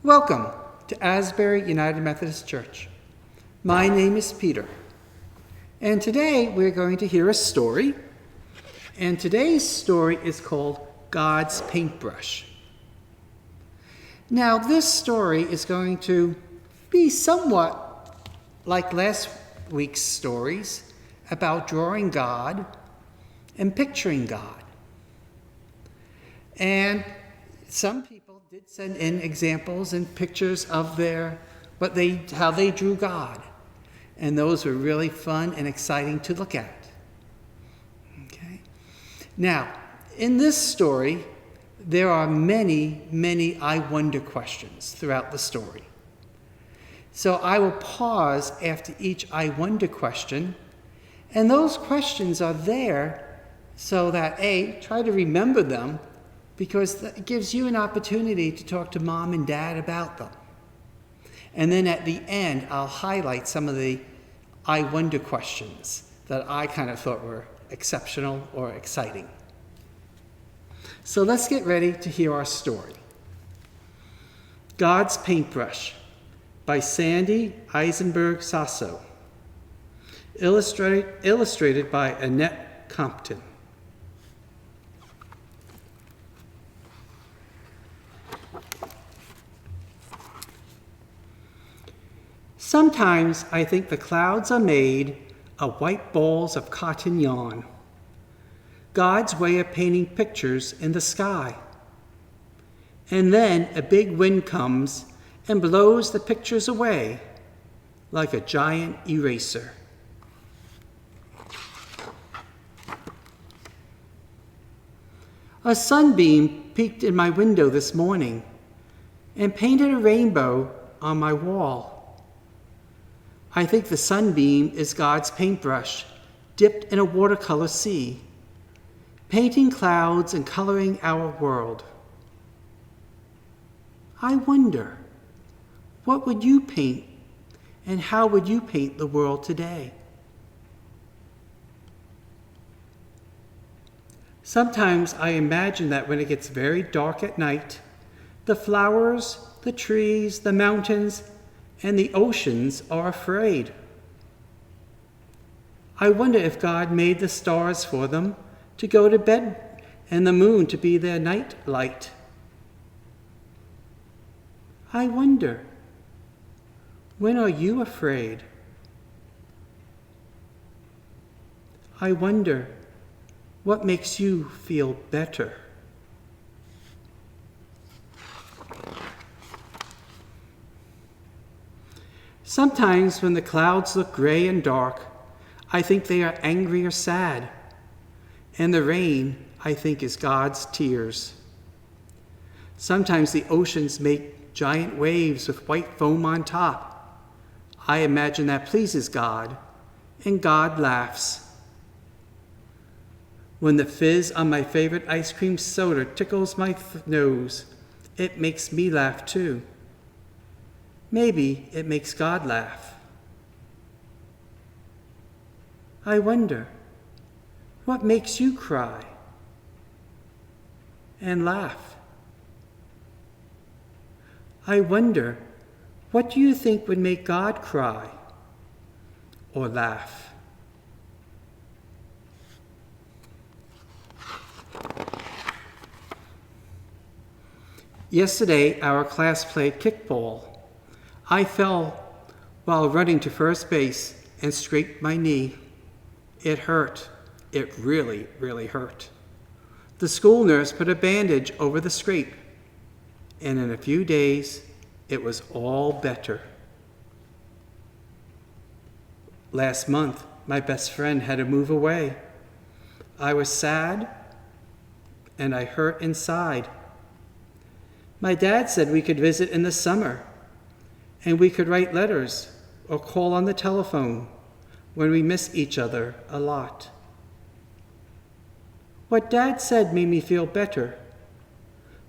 Welcome to Asbury United Methodist Church. My name is Peter, and today we're going to hear a story, and today's story is called God's Paintbrush. Now, this story is going to be somewhat like last week's stories about drawing God and picturing God. And some people did send in examples and pictures of how they drew God. And those were really fun and exciting to look at. Okay. Now, in this story, there are many, many I wonder questions throughout the story. So I will pause after each I wonder question, and those questions are there so that try to remember them, because it gives you an opportunity to talk to mom and dad about them. And then at the end, I'll highlight some of the I wonder questions that I kind of thought were exceptional or exciting. So let's get ready to hear our story. God's Paintbrush by Sandy Eisenberg Sasso. Illustrated by Annette Compton. Sometimes I think the clouds are made of white balls of cotton yarn, God's way of painting pictures in the sky. And then a big wind comes and blows the pictures away like a giant eraser. A sunbeam peeked in my window this morning and painted a rainbow on my wall. I think the sunbeam is God's paintbrush, dipped in a watercolor sea, painting clouds and coloring our world. I wonder, what would you paint, and how would you paint the world today? Sometimes I imagine that when it gets very dark at night, the flowers, the trees, the mountains, and the oceans are afraid. I wonder if God made the stars for them to go to bed and the moon to be their night light. I wonder, when are you afraid? I wonder, what makes you feel better? Sometimes when the clouds look gray and dark, I think they are angry or sad. And the rain, I think, is God's tears. Sometimes the oceans make giant waves with white foam on top. I imagine that pleases God, and God laughs. When the fizz on my favorite ice cream soda tickles my nose, it makes me laugh too. Maybe it makes God laugh. I wonder, what makes you cry and laugh? I wonder, what do you think would make God cry or laugh? Yesterday, our class played kickball. I fell while running to first base and scraped my knee. It hurt. It really, really hurt. The school nurse put a bandage over the scrape, and in a few days, it was all better. Last month, my best friend had to move away. I was sad, and I hurt inside. My dad said we could visit in the summer, and we could write letters or call on the telephone when we miss each other a lot. What Dad said made me feel better,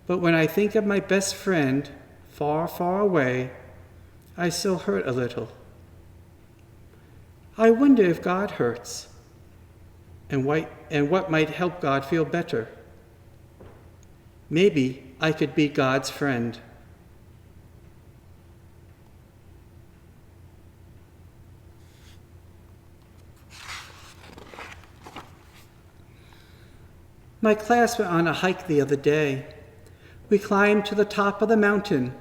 but when I think of my best friend far, far away, I still hurt a little. I wonder if God hurts, and what might help God feel better. Maybe I could be God's friend. My class went on a hike the other day. We climbed to the top of the mountain,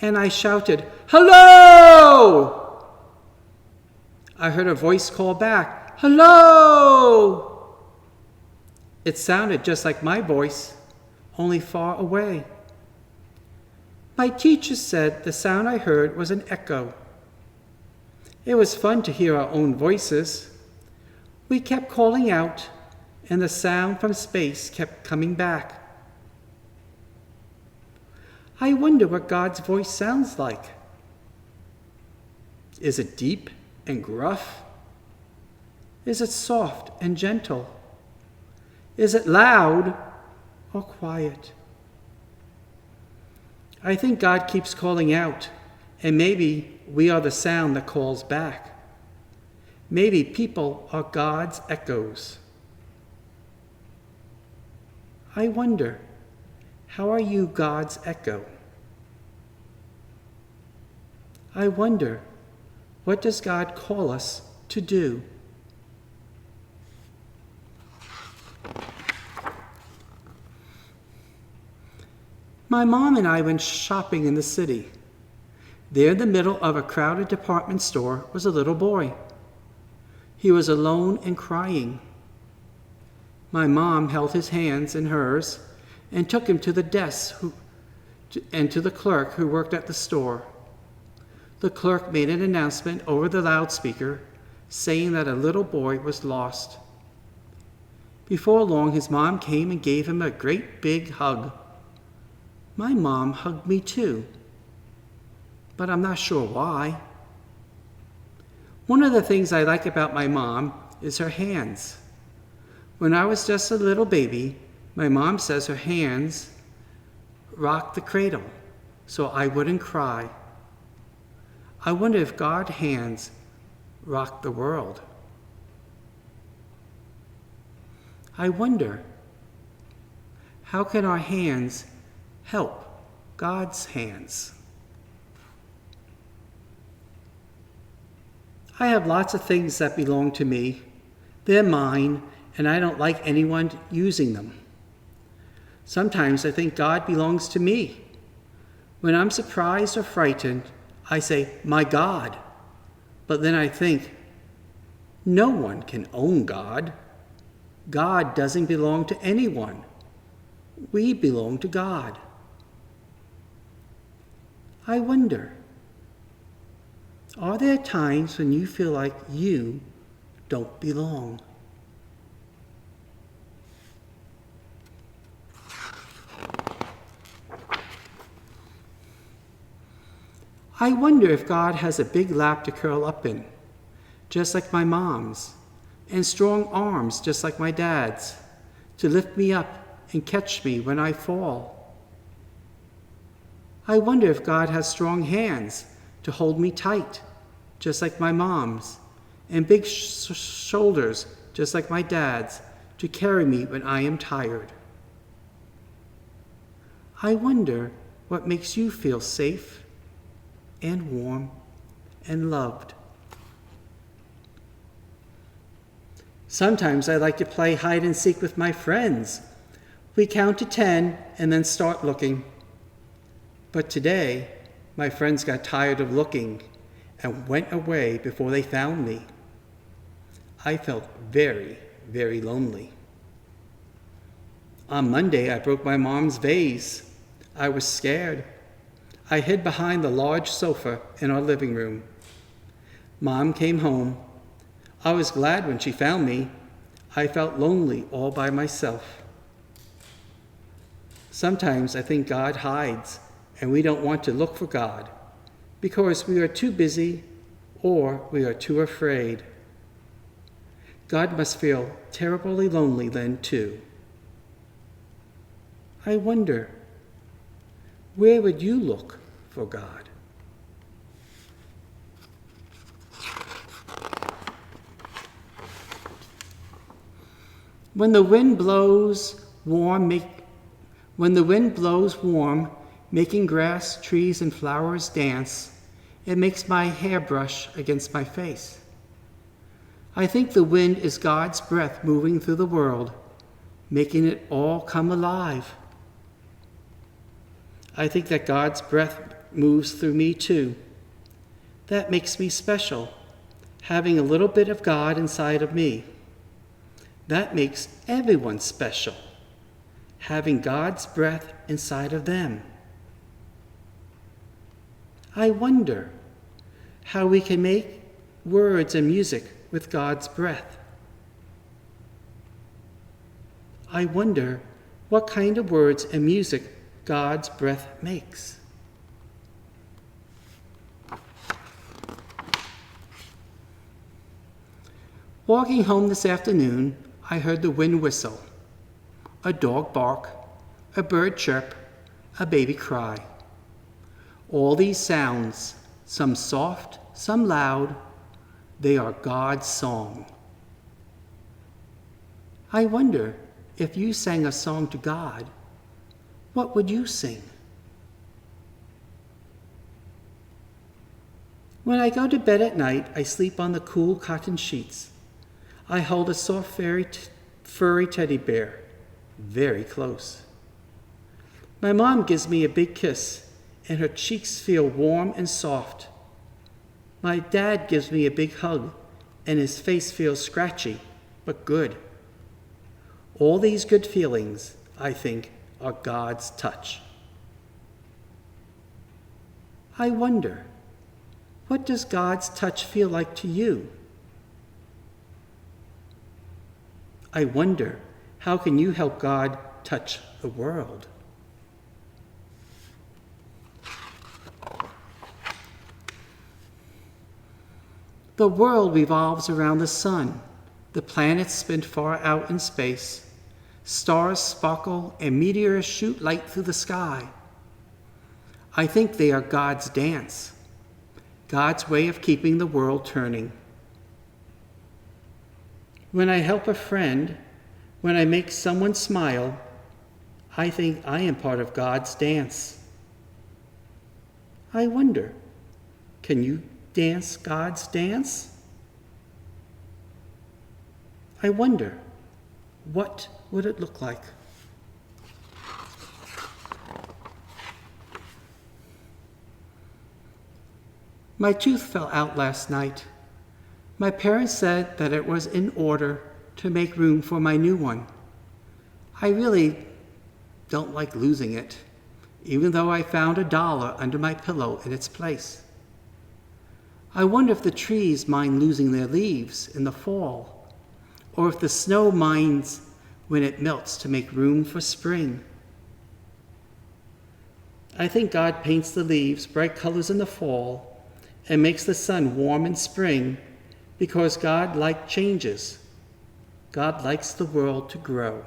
and I shouted, "Hello!" I heard a voice call back, "Hello!" It sounded just like my voice, only far away. My teacher said the sound I heard was an echo. It was fun to hear our own voices. We kept calling out, and the sound from space kept coming back. I wonder what God's voice sounds like. Is it deep and gruff? Is it soft and gentle? Is it loud or quiet? I think God keeps calling out, and maybe we are the sound that calls back. Maybe people are God's echoes. I wonder, how are you God's echo? I wonder, what does God call us to do? My mom and I went shopping in the city. There in the middle of a crowded department store was a little boy. He was alone and crying. My mom held his hands in hers and took him to the desk and to the clerk who worked at the store. The clerk made an announcement over the loudspeaker saying that a little boy was lost. Before long, his mom came and gave him a great big hug. My mom hugged me too, but I'm not sure why. One of the things I like about my mom is her hands. When I was just a little baby, my mom says her hands rocked the cradle so I wouldn't cry. I wonder if God's hands rock the world. I wonder, how can our hands help God's hands? I have lots of things that belong to me. They're mine, and I don't like anyone using them. Sometimes I think God belongs to me. When I'm surprised or frightened, I say, "My God." But then I think, no one can own God. God doesn't belong to anyone. We belong to God. I wonder, are there times when you feel like you don't belong? I wonder if God has a big lap to curl up in, just like my mom's, and strong arms just like my dad's, to lift me up and catch me when I fall. I wonder if God has strong hands to hold me tight, just like my mom's, and big shoulders just like my dad's, to carry me when I am tired. I wonder what makes you feel safe and warm and loved. Sometimes I like to play hide and seek with my friends. We count to 10 and then start looking. But today, my friends got tired of looking and went away before they found me. I felt very, very lonely. On Monday, I broke my mom's vase. I was scared. I hid behind the large sofa in our living room. Mom came home. I was glad when she found me. I felt lonely all by myself. Sometimes I think God hides and we don't want to look for God because we are too busy or we are too afraid. God must feel terribly lonely then too. I wonder, where would you look for God? When the wind blows warm, making grass, trees, and flowers dance, it makes my hair brush against my face. I think the wind is God's breath moving through the world, making it all come alive. I think that God's breath moves through me too. That makes me special, having a little bit of God inside of me. That makes everyone special, having God's breath inside of them. I wonder how we can make words and music with God's breath. I wonder what kind of words and music God's breath makes. Walking home this afternoon, I heard the wind whistle, a dog bark, a bird chirp, a baby cry. All these sounds, some soft, some loud, they are God's song. I wonder if you sang a song to God, what would you sing? When I go to bed at night, I sleep on the cool cotton sheets. I hold a soft, furry teddy bear, very close. My mom gives me a big kiss, and her cheeks feel warm and soft. My dad gives me a big hug, and his face feels scratchy, but good. All these good feelings, I think, are God's touch. I wonder, what does God's touch feel like to you? I wonder, how can you help God touch the world? The world revolves around the sun. The planets spin far out in space. Stars sparkle and meteors shoot light through the sky. I think they are God's dance, God's way of keeping the world turning. When I help a friend, when I make someone smile, I think I am part of God's dance. I wonder, can you dance God's dance? I wonder, what would it look like? My tooth fell out last night. My parents said that it was in order to make room for my new one. I really don't like losing it, even though I found $1 under my pillow in its place. I wonder if the trees mind losing their leaves in the fall, or if the snow minds when it melts to make room for spring. I think God paints the leaves bright colors in the fall and makes the sun warm in spring because God likes changes. God likes the world to grow.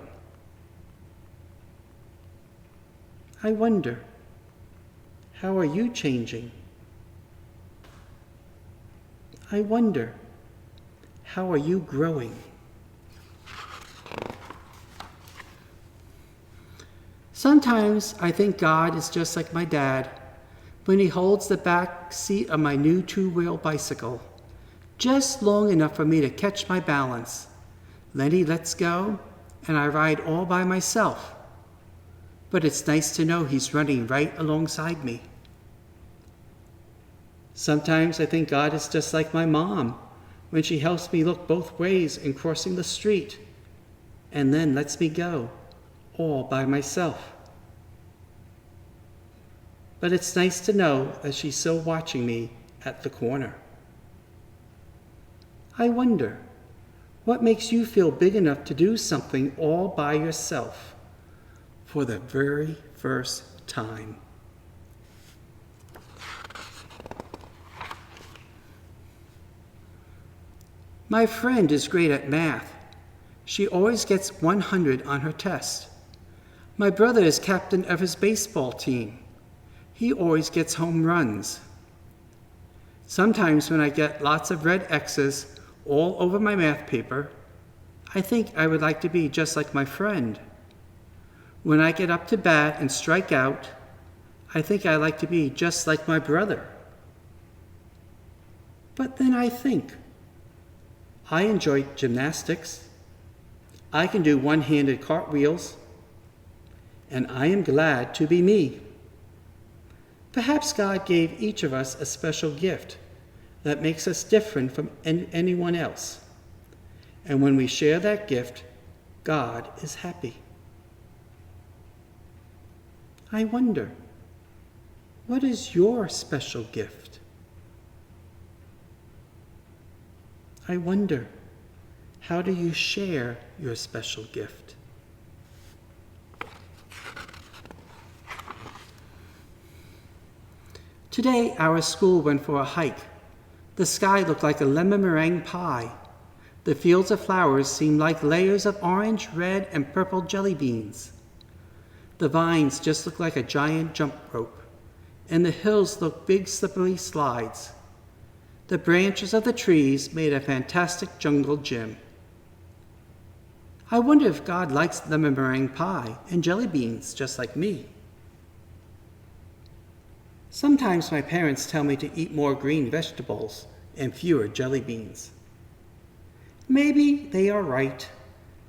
I wonder, how are you changing? I wonder, how are you growing? Sometimes I think God is just like my dad when he holds the back seat of my new two-wheel bicycle, just long enough for me to catch my balance. Then he lets go, and I ride all by myself. But it's nice to know he's running right alongside me. Sometimes I think God is just like my mom when she helps me look both ways in crossing the street, and then lets me go, all by myself. But it's nice to know that she's still watching me at the corner. I wonder, what makes you feel big enough to do something all by yourself for the very first time? My friend is great at math. She always gets 100 on her test. My brother is captain of his baseball team. He always gets home runs. Sometimes when I get lots of red X's all over my math paper, I think I would like to be just like my friend. When I get up to bat and strike out, I think I like to be just like my brother. But then I think, I enjoy gymnastics. I can do one-handed cartwheels, and I am glad to be me. Perhaps God gave each of us a special gift that makes us different from anyone else. And when we share that gift, God is happy. I wonder, what is your special gift? I wonder, how do you share your special gift? Today, our school went for a hike. The sky looked like a lemon meringue pie. The fields of flowers seemed like layers of orange, red, and purple jelly beans. The vines just looked like a giant jump rope, and the hills looked big slippery slides. The branches of the trees made a fantastic jungle gym. I wonder if God likes lemon meringue pie and jelly beans just like me. Sometimes my parents tell me to eat more green vegetables and fewer jelly beans. Maybe they are right,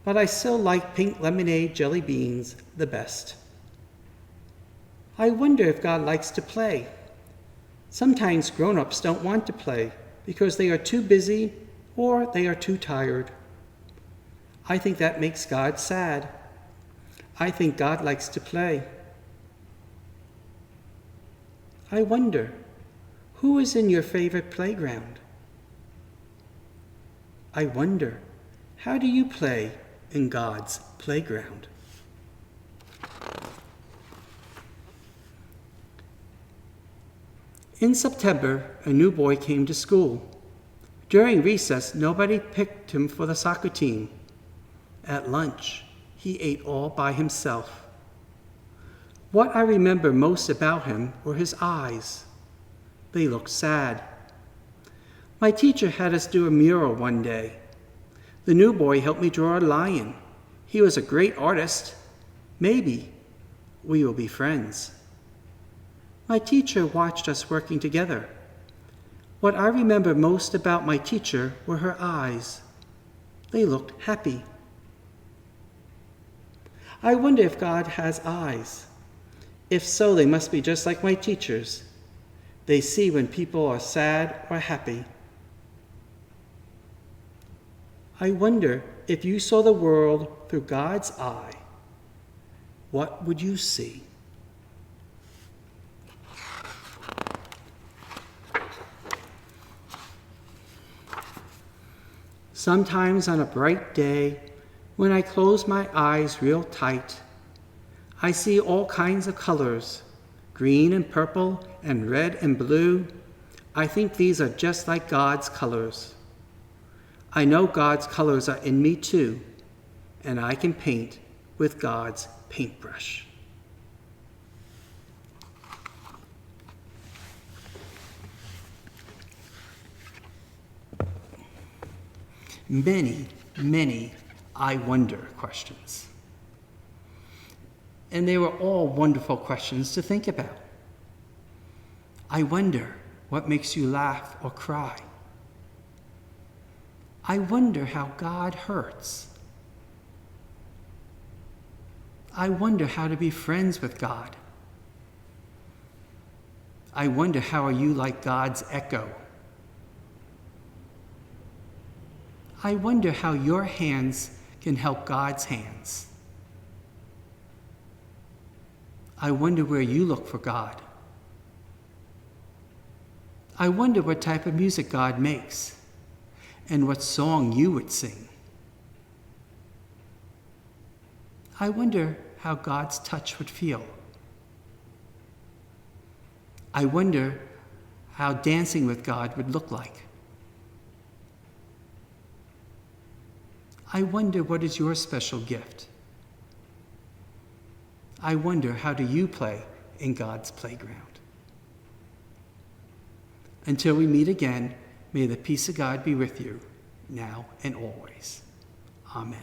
but I still like pink lemonade jelly beans the best. I wonder if God likes to play. Sometimes grown-ups don't want to play because they are too busy or they are too tired. I think that makes God sad. I think God likes to play. I wonder, who is in your favorite playground? I wonder, how do you play in God's playground? In September, a new boy came to school. During recess, nobody picked him for the soccer team. At lunch, he ate all by himself. What I remember most about him were his eyes. They looked sad. My teacher had us do a mural one day. The new boy helped me draw a lion. He was a great artist. Maybe we will be friends. My teacher watched us working together. What I remember most about my teacher were her eyes. They looked happy. I wonder if God has eyes. If so, they must be just like my teachers. They see when people are sad or happy. I wonder if you saw the world through God's eye, what would you see? Sometimes on a bright day, when I close my eyes real tight, I see all kinds of colors, green and purple and red and blue. I think these are just like God's colors. I know God's colors are in me too, and I can paint with God's paintbrush. Many, many I wonder questions. And they were all wonderful questions to think about. I wonder what makes you laugh or cry. I wonder how God hurts. I wonder how to be friends with God. I wonder how are you like God's echo. I wonder how your hands can help God's hands. I wonder where you look for God. I wonder what type of music God makes and what song you would sing. I wonder how God's touch would feel. I wonder how dancing with God would look like. I wonder what is your special gift. I wonder how do you play in God's playground. Until we meet again, may the peace of God be with you, now and always. Amen.